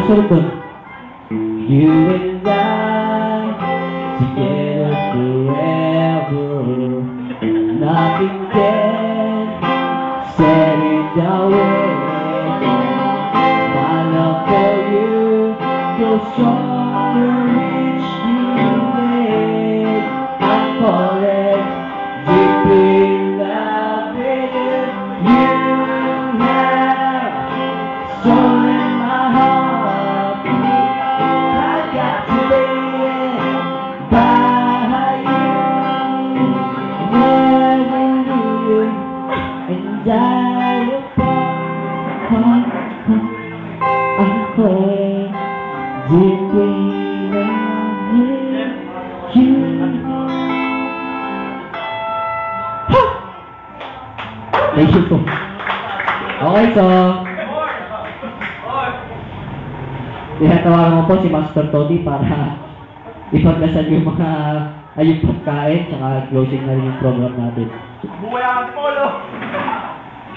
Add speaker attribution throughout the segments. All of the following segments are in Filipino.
Speaker 1: susunod dun. You and I, together forever. Nothing can set it away. My love for you goes stronger each day. I'm falling deeply in love with you. You have stolen my heart. I got to live by you. Never knew you, and I will fall. I'm falling deeply in love with you. Thank you po. Okay, so tinatawagan ko po si Master Tony para ipagdasal yung mga ayun pagkain tsaka closing na rin yung program natin.
Speaker 2: Buhay ang polo!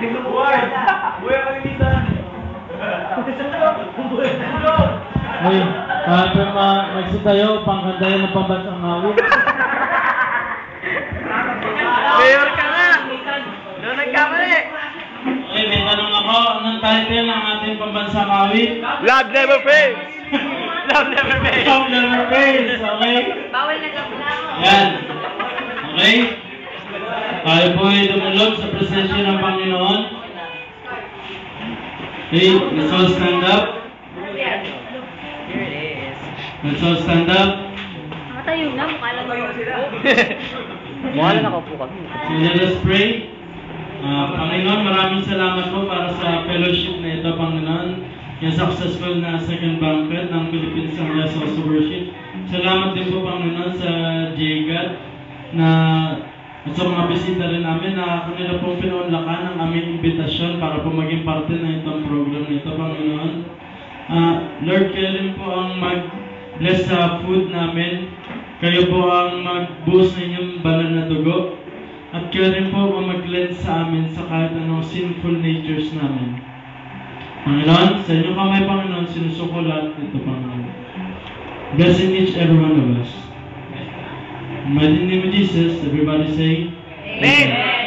Speaker 2: Buhay! Buhay ang kalimitan!
Speaker 3: Ay, magsi tayo, pangkantayan ng pambansang awit.
Speaker 2: Mayor ka na! Doon nagkamali!
Speaker 3: Okay, may tanong ako. Anong title ng ating pambansang awit?
Speaker 2: Love never fails! Love never fails!
Speaker 3: Love never fails, okay?
Speaker 4: Bawal na gablao.
Speaker 3: Yan. Okay? Tayo po ay dumulog sa presensya ng Panginoon. Okay, let's all stand up.
Speaker 4: Here it is.
Speaker 3: Let's all stand up.
Speaker 4: Nakatayo na, mukha lang naman sila.
Speaker 1: Mukha lang nakaupo kami.
Speaker 3: So let us pray. Panginoon, maraming salamat po para sa fellowship na ito, Panginoon. Yung successful na second banquet ng Philippine Assemblies of Worship. Salamat din po, Panginoon, sa JGAT na at sa mga bisita rin namin na kanila pong pinunlakan ang aming imbitasyon para po maging parte na itong program na ito, Panginoon. Lord, kayo rin po ang mag-bless sa food namin. Kayo po ang mag-boost ng inyong banal na dugo. At kayo rin po ang mag-cleanse sa amin sa kahit anong sinful natures namin. Panginoon, sa inyong kamay, Panginoon, sinusuko lahat ito, Panginoon. Blessing each every one of us. In the mighty name of Jesus, everybody say,
Speaker 2: Amen!